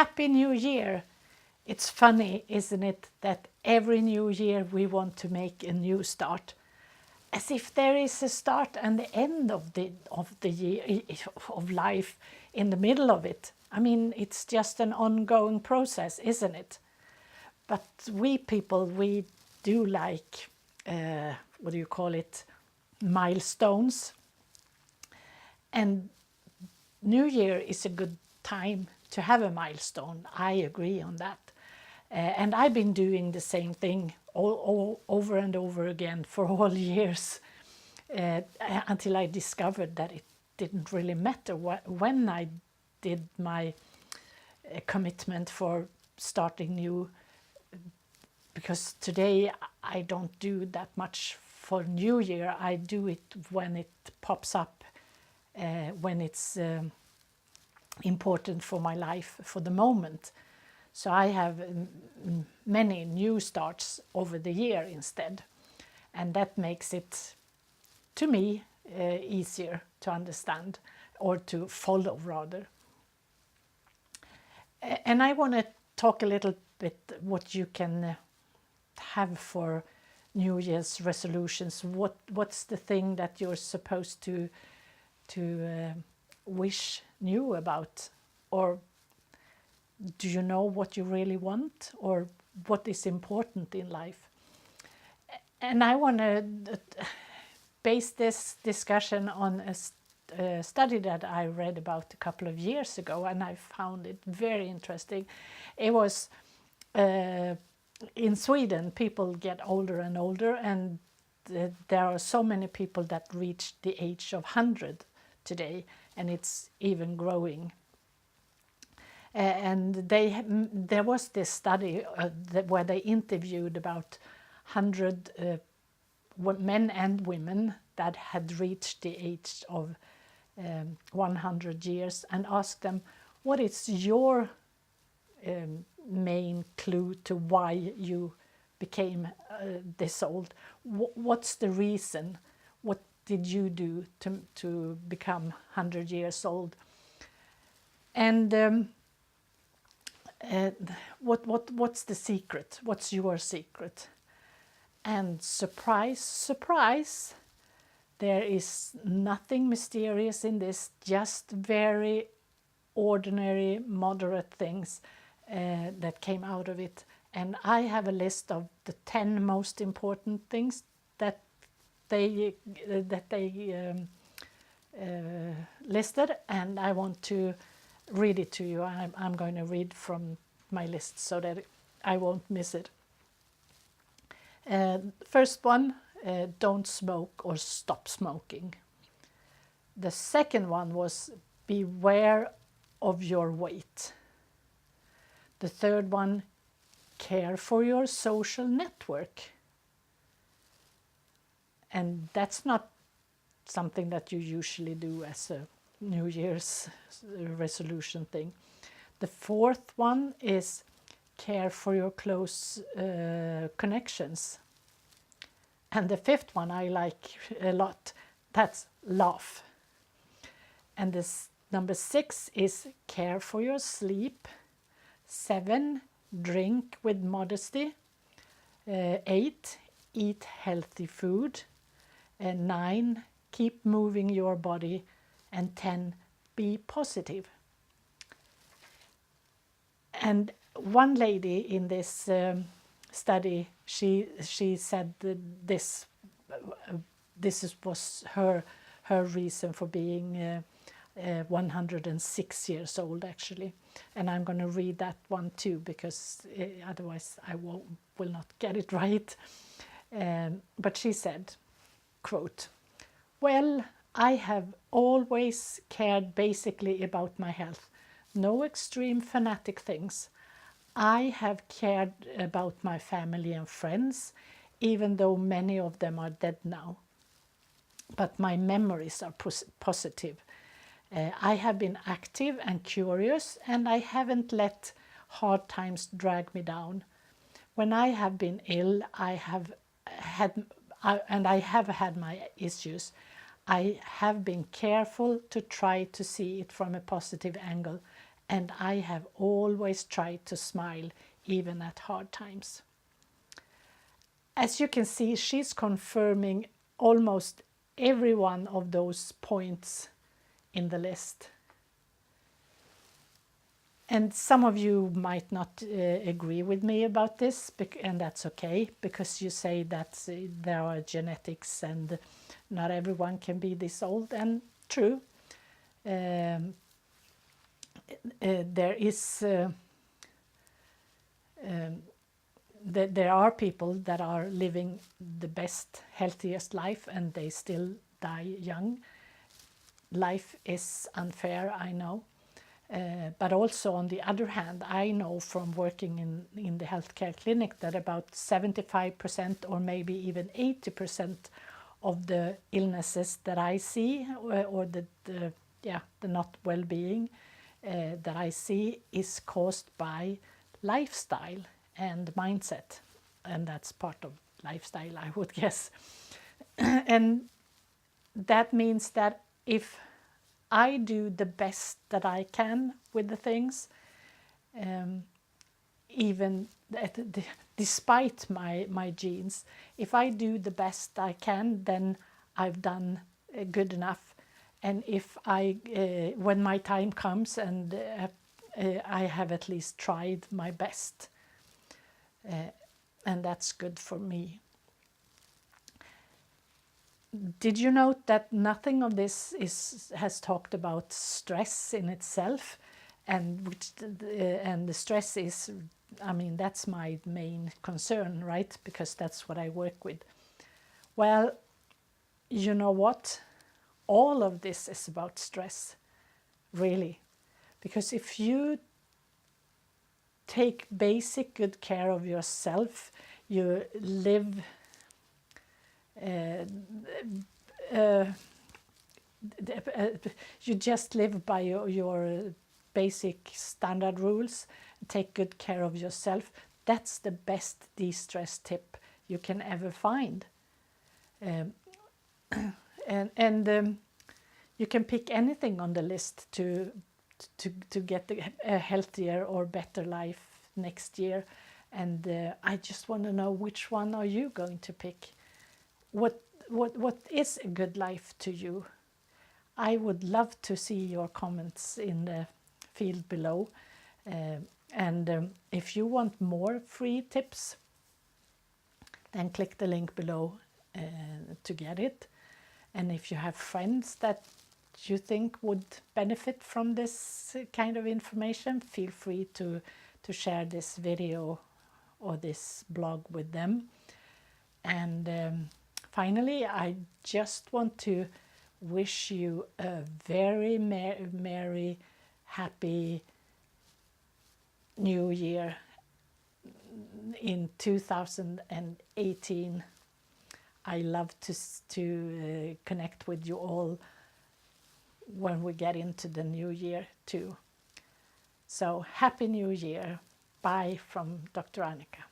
Happy New Year. It's funny, isn't it, that every new year we want to make a new start, as if there is a start and the end of the year of life in the middle of it. I mean, it's just an ongoing process, isn't it? But we people, we do like what do you call it, milestones, and New Year is a good time to have a milestone. I agree on that. And I've been doing the same thing all over and over again for all years, until I discovered that it didn't really matter when I did my commitment for starting new, because today I don't do that much for New Year. I do it when it pops up, when it's important for my life for the moment. So I have many new starts over the year instead, and that makes it, to me, easier to understand, or to follow rather. And I want to talk a little bit what you can have for New Year's resolutions. What's the thing that you're supposed to wish new about, or do you know what you really want, or what is important in life? And I want to base this discussion on a study that I read about a couple of years ago, and I found it very interesting. It was in Sweden, people get older and older, and there are so many people that reach the age of 100 today, and it's even growing. And there was this study where they interviewed about 100 men and women that had reached the age of 100 years, and asked them, what is your main clue to why you became this old? What's the reason? What did you do to become 100 years old? And what's the secret? What's your secret? And surprise, surprise, there is nothing mysterious in this, just very ordinary, moderate things that came out of it. And I have a list of the 10 most important things that they listed, and I want to read it to you. I'm going to read from my list so that I won't miss it. First one, don't smoke or stop smoking. The second one was beware of your weight. The third one, care for your social network. And that's not something that you usually do as a New Year's resolution thing. The fourth one is care for your close connections. And the fifth one I like a lot, that's laugh. And this number 6 is care for your sleep. 7, drink with modesty. 8, eat healthy food. 9, keep moving your body. And 10, be positive. And one lady in this study, she said that this was her reason for being 106 years old, actually. And I'm going to read that one too, because otherwise I will not get it right. But she said, quote, "Well, I have always cared basically about my health. No extreme fanatic things. I have cared about my family and friends, even though many of them are dead now. But my memories are positive. I have been active and curious, and I haven't let hard times drag me down. When I have been ill, I have had my issues. I have been careful to try to see it from a positive angle and I have always tried to smile even at hard times. As you can see, she's confirming almost every one of those points in the list. And some of you might not agree with me about this, and that's okay, because you say that there are genetics and not everyone can be this old, and true. There are people that are living the best, healthiest life, and they still die young. Life is unfair, I know. But also, on the other hand, I know from working in the healthcare clinic that about 75% or maybe even 80% of the illnesses that I see, or the not well-being that I see, is caused by lifestyle and mindset. And that's part of lifestyle, I would guess. And that means that if I do the best that I can with the things, even despite my genes. If I do the best I can, then I've done good enough. And if when my time comes, and I have at least tried my best, and that's good for me. Did you note that nothing of this has talked about stress in itself, and the stress is, I mean, that's my main concern, right? Because that's what I work with. Well, you know what? All of this is about stress, really, because if you take basic good care of yourself, you live. You just live by your basic standard rules, take good care of yourself. That's the best de-stress tip you can ever find. And you can pick anything on the list to get a healthier or better life next year. And I just want to know, which one are you going to pick? What is a good life to you? I would love to see your comments in the field below. And if you want more free tips, then click the link below to get it. And if you have friends that you think would benefit from this kind of information, feel free to share this video or this blog with them. And finally, I just want to wish you a very merry, happy New Year in 2018. I love to connect with you all when we get into the new year too. So happy New Year. Bye from Dr. Annika.